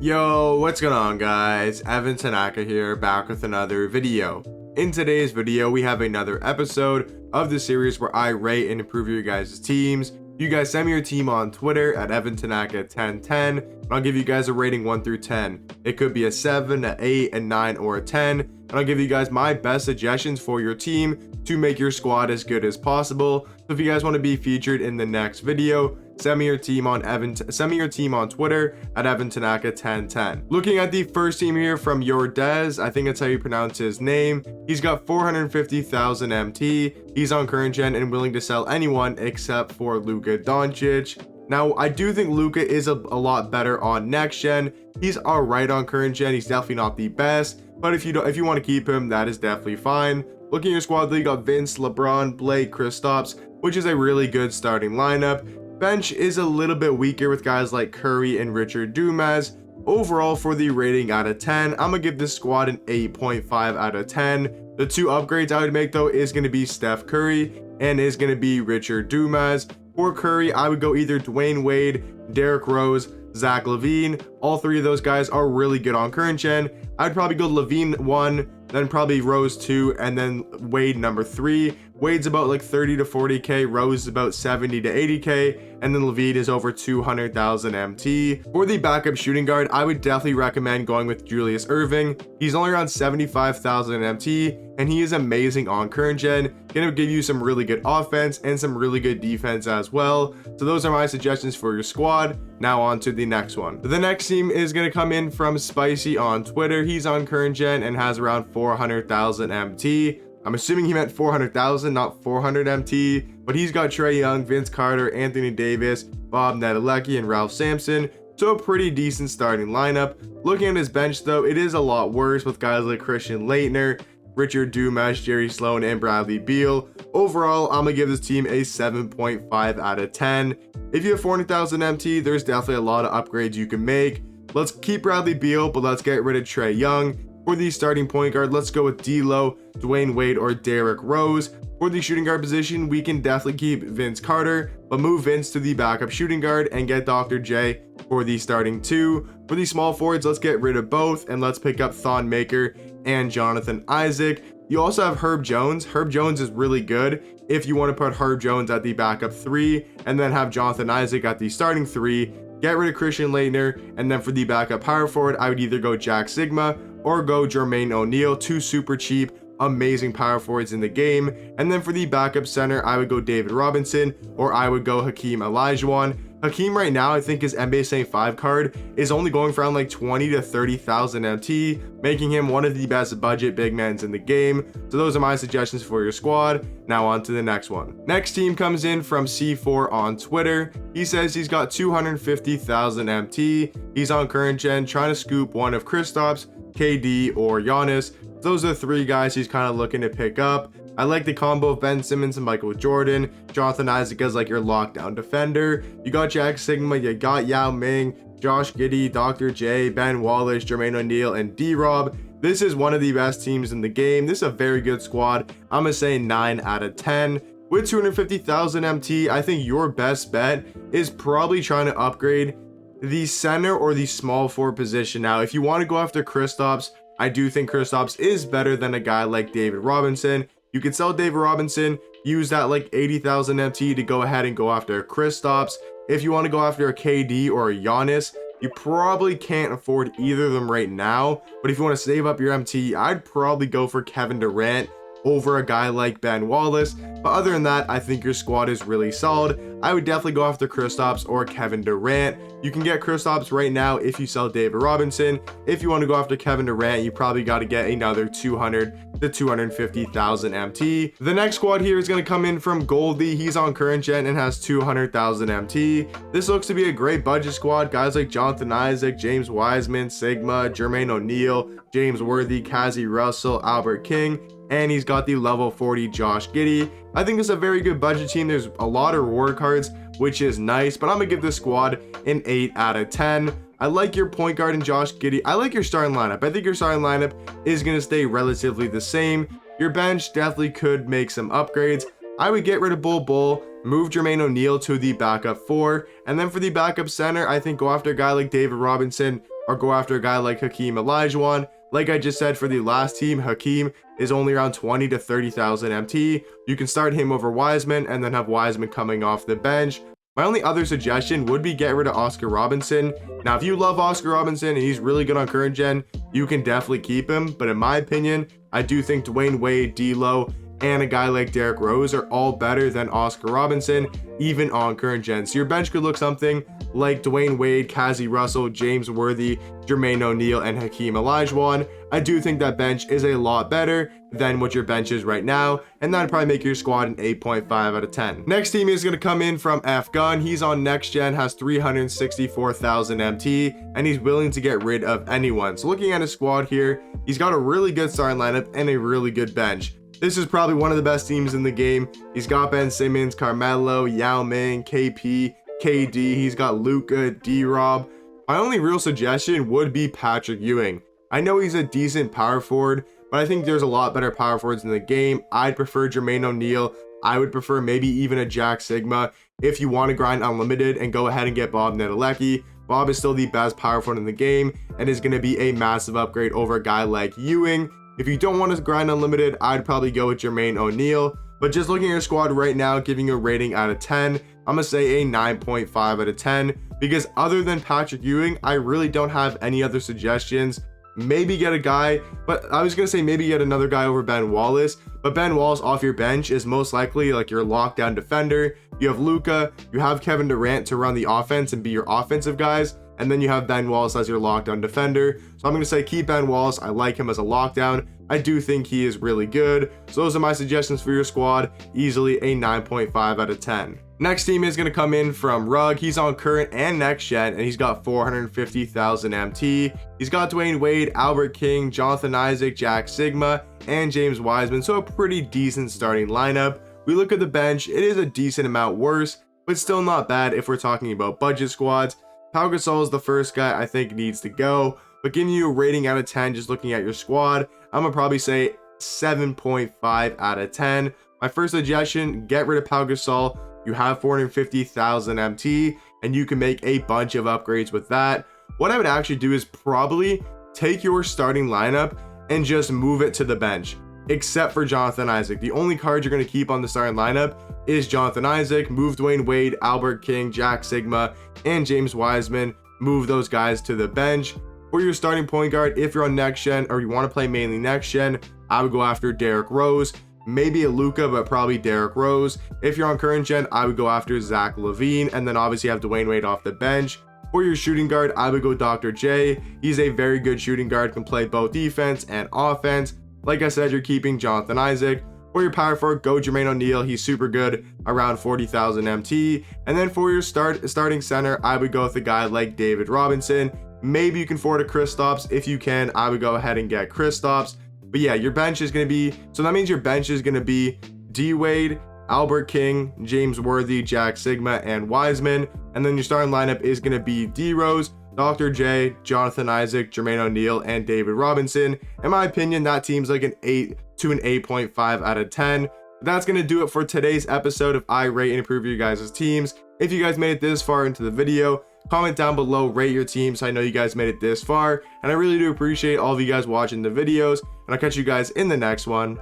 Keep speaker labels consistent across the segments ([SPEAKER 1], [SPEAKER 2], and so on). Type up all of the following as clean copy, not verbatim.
[SPEAKER 1] Yo, what's going on guys? Evan Tanaka here, back with another video. In today's video, we have another episode of the series where I rate and improve your guys' teams. You guys send me your team on Twitter at EvanTanaka1010, and I'll give you guys a rating 1 through 10. It could be a 7, an 8, a 9, or a 10, and I'll give you guys my best suggestions for your team to make your squad as good as possible. So if you guys want to be featured in the next video, send me your team on Twitter at EvanTanaka1010. Looking at the first team here from Your Dez, I think that's how you pronounce his name. He's got 450,000 MT. He's on current gen and willing to sell anyone except for Luka Doncic. Now, I do think Luka is a lot better on next gen. He's alright on current gen. He's definitely not the best, but if you want to keep him, that is definitely fine. Looking at your squad, you got Vince, LeBron, Blake, Kristaps, which is a really good starting lineup. Bench is a little bit weaker with guys like Curry and Richard Dumas. Overall, for the rating out of 10, I'm gonna give this squad an 8.5 out of 10. The two upgrades I would make though is gonna be Steph Curry and is gonna be Richard Dumas. For Curry, I would go either Dwayne Wade, Derrick Rose, Zach LaVine. All three of those guys are really good on current gen. I'd probably go LaVine 1, then probably Rose 2, and then Wade number 3. Wade's about like 30 to 40k, Rose is about 70 to 80k, and then LaVine is over 200,000 MT. For the backup shooting guard, I would definitely recommend going with Julius Erving. He's only around 75,000 MT, and he is amazing on current gen. Gonna give you some really good offense and some really good defense as well. So those are my suggestions for your squad. Now on to the next one. The next team is gonna come in from Spicy on Twitter. He's on current gen and has around 400,000 MT. I'm assuming he meant 400,000, not 400 MT, but he's got Trae Young, Vince Carter, Anthony Davis, Bob Nedelecki, and Ralph Sampson. So a pretty decent starting lineup. Looking at his bench though, it is a lot worse with guys like Christian Laettner, Richard Dumas, Jerry Sloan, and Bradley Beal. Overall, I'm gonna give this team a 7.5 out of 10. If you have 400,000 MT, there's definitely a lot of upgrades you can make. Let's keep Bradley Beal, but let's get rid of Trae Young. For the starting point guard, let's go with D'Lo, Dwayne Wade, or Derrick Rose. For the shooting guard position, we can definitely keep Vince Carter, but move Vince to the backup shooting guard and get Dr. J for the starting 2. For the small forwards, let's get rid of both and let's pick up Thon Maker and Jonathan Isaac. You also have Herb Jones. Herb Jones is really good if you want to put Herb Jones at the backup 3 and then have Jonathan Isaac at the starting 3. Get rid of Christian Laettner, and then for the backup power forward, I would either go Jack Sigma or go Jermaine O'Neal, 2 super cheap, amazing power forwards in the game. And then for the backup center, I would go David Robinson, or I would go Hakeem Olajuwon. Hakeem right now, I think his NBA 75 card is only going for around like 20 to 30,000 MT, making him one of the best budget big men in the game. So those are my suggestions for your squad. Now on to the next one. Next team comes in from C4 on Twitter. He says he's got 250,000 MT. He's on current gen, trying to scoop one of Kristaps, KD, or Giannis. Those are the 3 guys he's kind of looking to pick up. I like the combo of Ben Simmons and Michael Jordan. Jonathan Isaac as like your lockdown defender. You got Jack Sigma, you got Yao Ming, Josh Giddey, Dr. J, Ben Wallace, Jermaine O'Neal, and D-Rob. This is one of the best teams in the game. This is a very good squad. I'm gonna say 9 out of 10. With 250,000 MT, I think your best bet is probably trying to upgrade the center or the small forward position. Now, if you want to go after Kristaps, I do think Kristaps is better than a guy like David Robinson. You can sell David Robinson, use that like 80,000 MT to go ahead and go after Kristaps. If you want to go after a KD or a Giannis, you probably can't afford either of them right now. But if you want to save up your MT, I'd probably go for Kevin Durant over a guy like Ben Wallace. But other than that, I think your squad is really solid. I would definitely go after Kristaps or Kevin Durant. You can get Kristaps right now if you sell David Robinson. If you want to go after Kevin Durant, you probably got to get another 200 to 250,000 MT. The next squad here is going to come in from Goldie. He's on current gen and has 200,000 MT. This looks to be a great budget squad. Guys like Jonathan Isaac, James Wiseman, Sigma, Jermaine O'Neal, James Worthy, Kazi Russell, Albert King, and he's got the level 40 Josh Giddey. I think it's a very good budget team. There's a lot of reward cards, which is nice, but I'm gonna give this squad an 8 out of 10. I like your point guard in Josh Giddey. I like your starting lineup. I think your starting lineup is gonna stay relatively the same. Your bench definitely could make some upgrades. I would get rid of Bull, move Jermaine O'Neal to the backup 4, and then for the backup center, I think go after a guy like David Robinson, or go after a guy like Hakeem Olajuwon. Like I just said, for the last team, Hakeem is only around 20 to 30,000 MT. You can start him over Wiseman and then have Wiseman coming off the bench. My only other suggestion would be get rid of Oscar Robinson. Now, if you love Oscar Robinson and he's really good on current gen, you can definitely keep him. But in my opinion, I do think Dwayne Wade, D'Lo, and a guy like Derrick Rose are all better than Oscar Robinson, even on current gen. So your bench could look something like Dwayne Wade, Kazi Russell, James Worthy, Jermaine O'Neal, and Hakeem Olajuwon. I do think that bench is a lot better than what your bench is right now, and that'd probably make your squad an 8.5 out of 10. Next team is going to come in from F Gun. He's on next gen, has 364,000 MT, and he's willing to get rid of anyone. So looking at his squad here, he's got a really good starting lineup and a really good bench. This is probably one of the best teams in the game. He's got Ben Simmons, Carmelo, Yao Ming, KP, KD. He's got Luka, D-Rob. My only real suggestion would be Patrick Ewing. I know he's a decent power forward, but I think there's a lot better power forwards in the game. I'd prefer Jermaine O'Neal. I would prefer maybe even a Jack Sigma if you want to grind unlimited and go ahead and get Bob Nedelecki. Bob is still the best power forward in the game and is going to be a massive upgrade over a guy like Ewing. If you don't want to grind unlimited, I'd probably go with Jermaine O'Neal. But just looking at your squad right now, giving you a rating out of 10, I'm going to say a 9.5 out of 10. Because other than Patrick Ewing, I really don't have any other suggestions. Maybe get a guy, but I was going to say maybe get another guy over Ben Wallace. But Ben Wallace off your bench is most likely like your lockdown defender. You have Luka, you have Kevin Durant to run the offense and be your offensive guys. And then you have Ben Wallace as your lockdown defender. So I'm going to say keep Ben Wallace. I like him as a lockdown. I do think he is really good. So those are my suggestions for your squad. Easily a 9.5 out of 10. Next team is going to come in from Rug. He's on current and next gen, and he's got 450,000 MT. He's got Dwayne Wade, Albert King, Jonathan Isaac, Jack Sigma, and James Wiseman. So a pretty decent starting lineup. We look at the bench. It is a decent amount worse, but still not bad if we're talking about budget squads. Pau Gasol is the first guy I think needs to go, but giving you a rating out of 10 just looking at your squad, I'm going to probably say 7.5 out of 10. My first suggestion, get rid of Pau Gasol. You have 450,000 MT, and you can make a bunch of upgrades with that. What I would actually do is probably take your starting lineup and just move it to the bench, except for Jonathan Isaac. The only card you're going to keep on the starting lineup is Jonathan Isaac. Move Dwayne Wade, Albert King, Jack Sigma, and James Wiseman. Move those guys to the bench. For your starting point guard, if you're on next gen or you want to play mainly next gen, I would go after Derrick Rose. Maybe a Luka, but probably Derrick Rose. If you're on current gen, I would go after Zach LaVine, and then obviously have Dwayne Wade off the bench. For your shooting guard, I would go Dr. J. He's a very good shooting guard, can play both defense and offense. Like I said, you're keeping Jonathan Isaac. For your power forward, go Jermaine O'Neal. He's super good, around 40,000 MT. And then for your starting center, I would go with a guy like David Robinson. Maybe you can afford a Kristaps. If you can, I would go ahead and get Kristaps. But yeah, your bench is going to be, so that means your bench is going to be D Wade, Albert King, James Worthy, Jack Sigma, and Wiseman. And then your starting lineup is going to be D Rose, Dr. J, Jonathan Isaac, Jermaine O'Neal, and David Robinson. In my opinion, that team's like an 8 to an 8.5 out of 10. That's going to do it for today's episode of I Rate and Improve Your Guys' Teams. If you guys made it this far into the video, comment down below, rate your team so I know you guys made it this far. And I really do appreciate all of you guys watching the videos. And I'll catch you guys in the next one.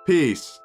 [SPEAKER 1] Peace.